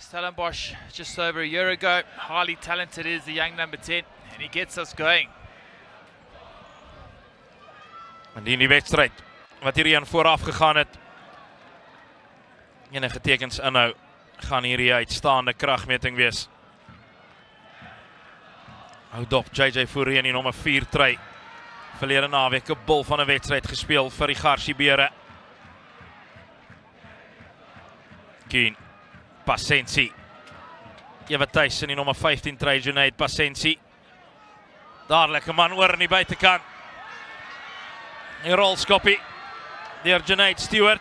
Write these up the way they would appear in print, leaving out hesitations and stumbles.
Stellenbosch just over a year ago. Highly talented is the young number 10, and he gets us going. En die wedstrijd wat hierheen vooraf gegaan het. Enige tekens inhou, gaan hierdie uitstaande kragmeting wees. Hou dop, JJ Fourie in die nommer 4 trui. Verlede naweek 'n bul van 'n wedstryd gespeel vir die Garsiebere. Kien, Pasensi. Ewe Thuis in die nommer 15 trui, Junaid Pasensi. Dadelik 'n man oor in die buitekant. Die rolskoppie deur Junaid Stewart.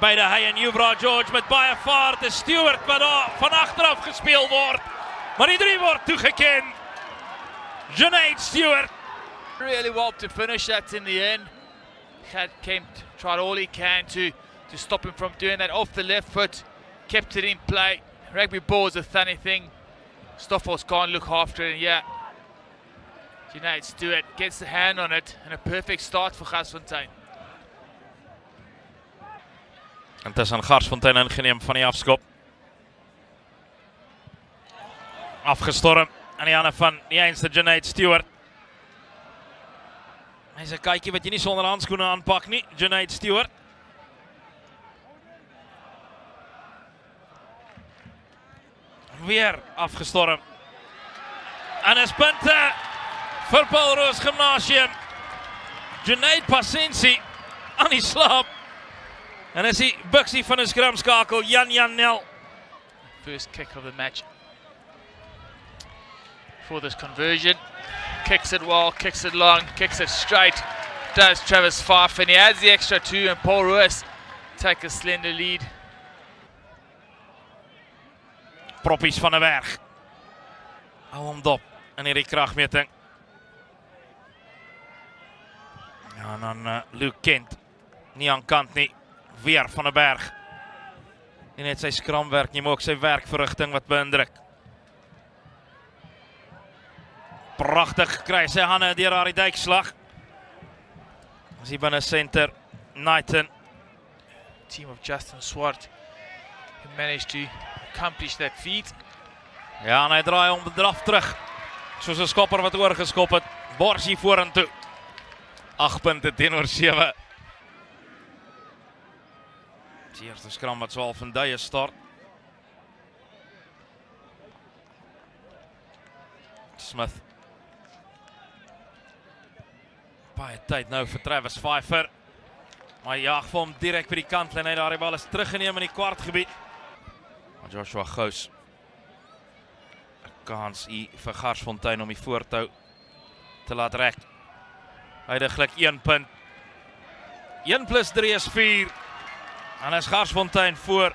Beide hy en Jubra George met baie vaart. Is Stewart wat daar van agteraf gespeel word. Maar die 3 word toegeken. Junaid Stewart. Really well to finish that in the end. Kemp tried all he can to stop him from doing that off the left foot. Kept it in play. Rugby ball is a funny thing. Stoffels can't look after it, and yeah. Junaid Stewart gets the hand on it, and a perfect start for Garsfontein. Intussen Garsfontein ingeneem van die afskop. Afgestorm aan die hande van die eenste Junaid Stewart. Hy is 'n kykie wat jy nie sonder handskoene aanpak nie, Junaid Stewart. Weer afgestorm. En is punte vir Paul Roos Gymnasium. Junaid Pasensi aan die slaap. En is die buksie van 'n skramskakel, Jan Nel. First kick of the match for this conversion. Kicks it well, kicks it long, kicks it straight. Does Travis Fife, and he adds the extra 2, and Paul Roos take a slender lead. Proppies van 'n Berg. Hou hom dop in hierdie kragmeting. Ja, en dan Luke Kent. Nie aan kant nie. Weer van 'n Berg. Nie net sy skramwerk nie, maar ook sy werkverrigting wat beïndruk. Pragtig kry sy hande deur haar die duikslag. As hy binne center, Knighton. Team of Justin Swart who managed to accomplish that feat. Ja, en hy draai om draf terug. Soos 'n skopper wat oorgeskop het. Borsie vorentoe. 8 punte teenoor 7. Die eerste skram wat so al van duie start. Smith. Baie tyd nou vir Travis Pfeiffer. Maar jaag vir hom direk by die kantlyn. Hy daar die bal is teruggeneem in die kwartgebied. Maar Joshua Gous. 'n Kans hier vir Garsfontein om die voortou te laat rek. Huidiglik 1 punt. 1 + 3 is 4. En is Garsfontein voor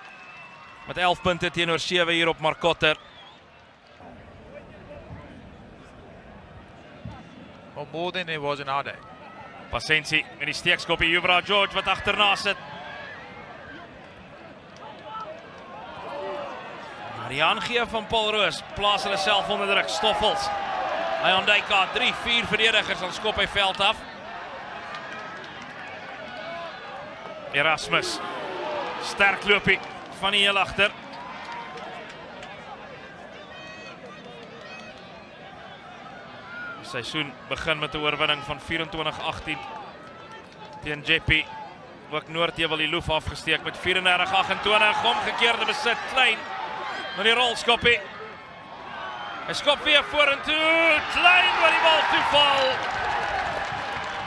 met 11 punte teenoor 7 hier op Marcotter. Well, more than there was in our day. Pasensi met die steekskoppie, Jubra George wat agterna sit. Maar die aangee van Paul Roos plaas hulle self onder druk. Stoffels. Hy ontduik daar 3-4 verdedigers, dan skop hy veld af. Erasmus. Sterk loopie van die heel agter. Die seisoen begin met 'n oorwinning van 24-18 teen Jeppy. Ook Noordheuwel die loef afgesteek met 34-28. Omgekeerde besit, Klein met die rolskoppie. Hy skop weer vorentoe. Klein waar die bal toeval.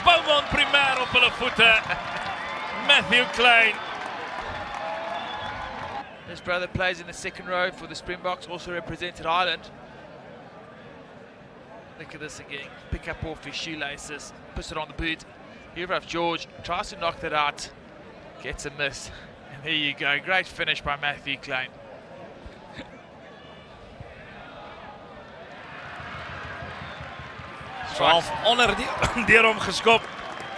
Beaumont primêr op hulle voete. Matthew Klein. His brother plays in the second row for the Springboks, also represented Ireland. Look at this again. Pick up off his shoelaces, puts it on the boot. Here George tries to knock that out, gets a miss. And there you go. Great finish by Matthew Klein. Half onder deur hom geskop.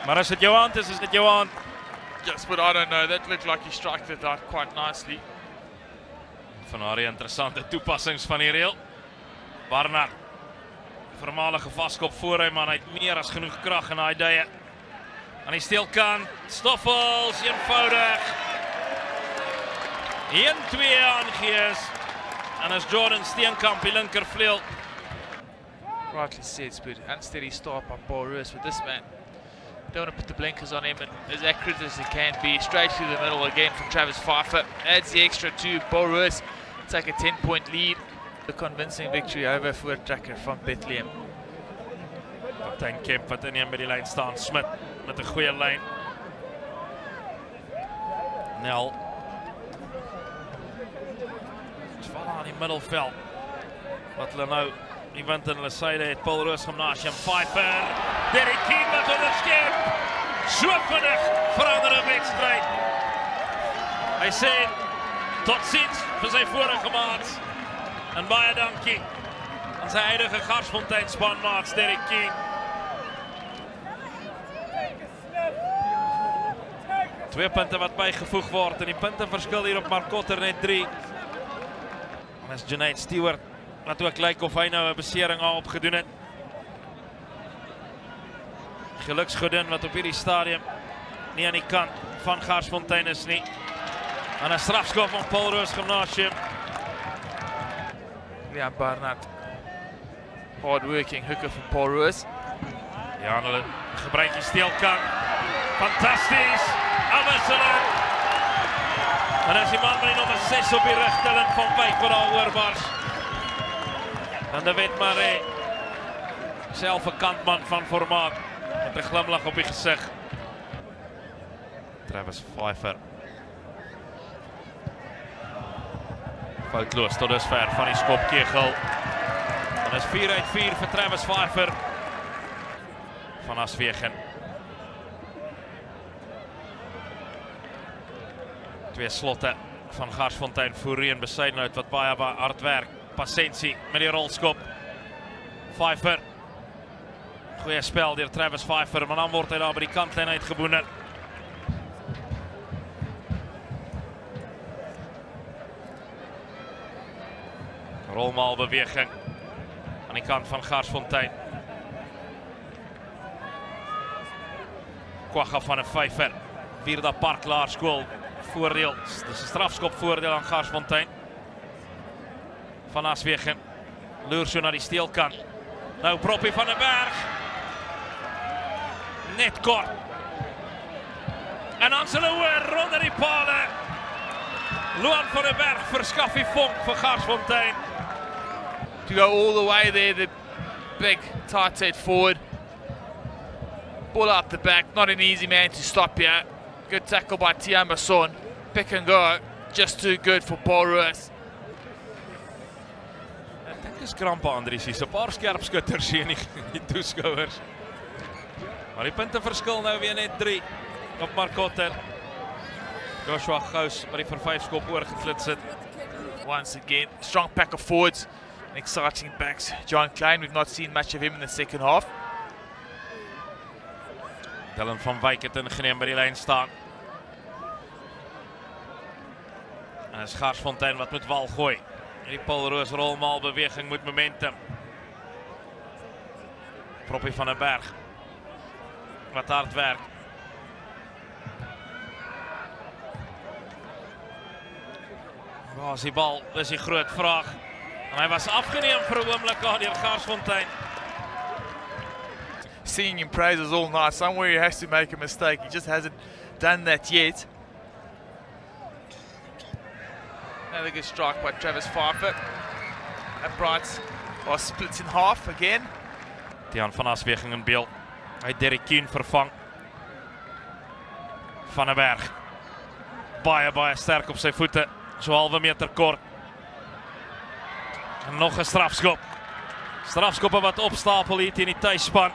Maar as dit jou hand is dit jou hand. Yes, but I don't know. That looked like he struck it out quite nicely. Van haar interessante toepassings van die reël. Barnard. Voormalige vaskop voor hy, maar hy het meer as genoeg krag in daai duie. Aan die steelkant, Stoffels eenvoudig. 1-2 aangees. En as Jordan Steenkamp die linkervleuel. Rightly said, Spoot. Unsteady start by Paul Roos with this man. Don't want to put the blinkers on him, and as accurate as he can be, straight through the middle again from Travis Pfeiffer. Adds the extra to Paul Roos. Take a 10-point lead. A convincing victory over Voortrekker from Bethlehem. Kaptein Kemp wat in by die lyn staan. Smit met 'n goeie lyn. Nel. Dit val aan die middelveld. Wat hulle nou die wind in hulle syde het. Paul Roos Gymnasium. Pfeiffer. Derek Keen wat onderskep. So vinnig verander 'n wedstryd. Hy sê tot ziens vir sy vorige maats. En baie dankie aan sy huidige Garsfontein spanmaats Derek Keen. Twee punte wat bygevoeg word en die punteverskil hier op Markotter net 3. En is Junaid Stewart wat ook lyk of hy nou 'n besering al opgedoen het. Geluksgodin wat op hierdie stadium nie aan die kant van Garsfontein is nie. En 'n strafskop van Paul Roos Gymnasium. Ja, Barnard. Hard-working hooker van Paul Roos. Ja, hulle gebruik die steelkant. Fantasties! Afwisseling! En as die man met die nommer 6 op die rug tellend van Wyk wat daar oorbars. En de Wet Maree. Self 'n kantman van formaat. Met 'n glimlag op die gesig. Travis Pfeiffer. Foutloos tot dusver van die skopkegel. En is 4 uit 4 vir Travis Pfeiffer van Aswegen. Twee slotte van Garsfontein voorheen Besuidenhout wat baie hard werk. Pasensie met die rolskop. Pfeiffer. Goeie spel deur Travis Pfeiffer, maar dan word hy daar by die kantlyn uitgeboener. Rolmaalbeweging aan die kant van Garsfontein. Kwagga van 'n Pfeiffer. Vierda Park Laerskool voordeel. Dis 'n strafskop voordeel aan Garsfontein. Van Aswegen. Loer so na die steelkant. Nou Proppie van der Berg. Net kort. En dan hulle hoor onder die pale. Loan van der Berg verskaf die vonk vir Garsfontein. To go all the way there, the big tight head forward. Ball up the back, not an easy man to stop here. Good tackle by Tiamba Son. Pick and go, just too good for Paul Roos. Ek dink dis krampe Andries, hier's 'n paar skerp skutters hier in die toeskouers. Maar die punteverskil nou weer net 3 op Markotter. Joshua Gous wat die vir 5 skop oorgeflits het. Once again, strong pack of forwards. Exciting backs. John Klein, we've not seen much of him in the second half. Dylan van Wyk het ingeneem by die lyn staan. En is Garsfontein wat met wal gooi. Die Paul Roos rolmaal beweging met momentum. Proppie van der Berg. Wat hard werk. Waar is die bal? Dis die groot vraag. En hy was afgeneem vir 'n oomblik deur Garsfontein. Singing him praises all night. Somewhere he has to make a mistake. He just hasn't done that yet. Another good strike by Travis Pfeiffer. Uprights are split in half again. Tiaan van Aswegen in beeld. Hy het Derek Keen vervang. Van der Berg. Baie sterk op sy voete. So halve meter kort. En nog 'n strafskop. Strafskoppe wat opstapel hier teen die tuisspan.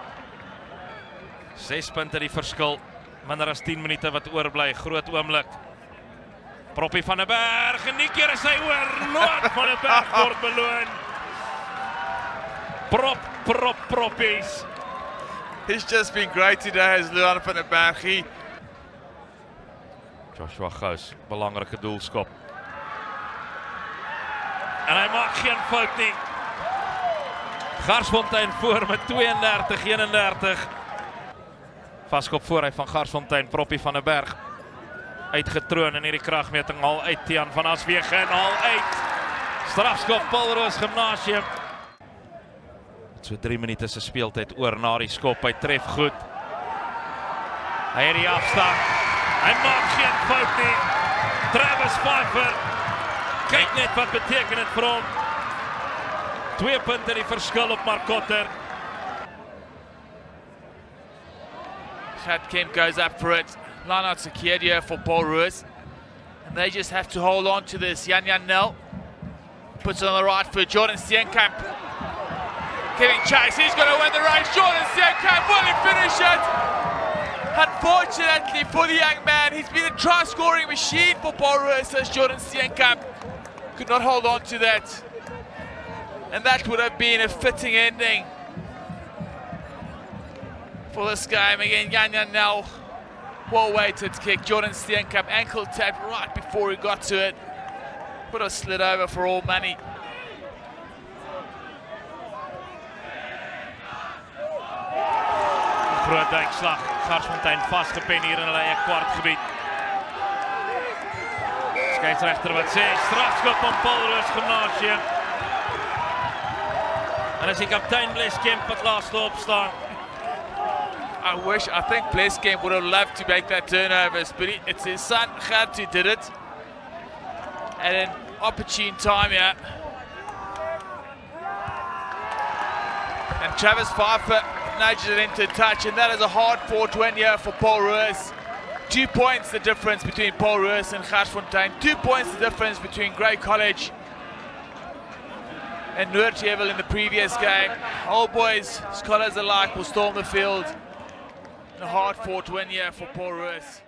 6 punte die verskil. Minder as 10 minute wat oorbly. Groot oomblik. Proppie van der Berg. En die keer is hy oor. Loan van der Berg word beloon. Proppies. He's just been great today as Luan van der Berg. Joshua Gous, belangrike doelskop. En hy maak geen fout nie. Garsfontein voor met 32-31. Vaskop voor hy van Garsfontein, Proppie van der Berg. uitgetroon in hierdie kragmeting. Haal uit Tiaan van Aswegen, haal uit. Strafskop Paul Roos Gimnasium. So 3 minute se speeltyd oor na die skop. Hy tref goed. Hy het die afstand. Hy maak geen fout nie. Travis Pfeiffer. Kyk net wat beteken dit vir hom. 2 punte die verskil op Mark Kotter. Chad Kemp goes up for it. Line out secured here for Paul Roos. And they just have to hold on to this. Jan Nel puts it on the right foot. Jordan Steenkamp. Getting chased. He's going to win the race. Jordan Steenkamp, will he finish it? Unfortunately for the young man, he's been a try-scoring machine for Paul Roos as Jordan Steenkamp could not hold on to that. And that would have been a fitting ending for this game. Again, Jan Nel, well-weighted kick. Jordan Steenkamp ankle tap right before he got to it. Would have slid over for all money. Groot duikslag. Garsfontein vastgepen hier in hulle eie kwartgebied. Skeieregter wat sê strafskop op Paul Roos Gimnasium. En as die kaptein Bles Kemp wat laaste opstaan. I think Bles Kemp would have loved to make that turnovers, but it's his son Gert who did it at an opportune time here. And Travis Pfeiffer nudged it into touch, and that is a hard-fought win here for Paul Roos. 2 points the difference between Paul Roos and Garsfontein. 2 points the difference between Grey College and Noordheuvel in the previous game. Old boys, scholars alike will storm the field. A hard-fought win here for Paul Roos.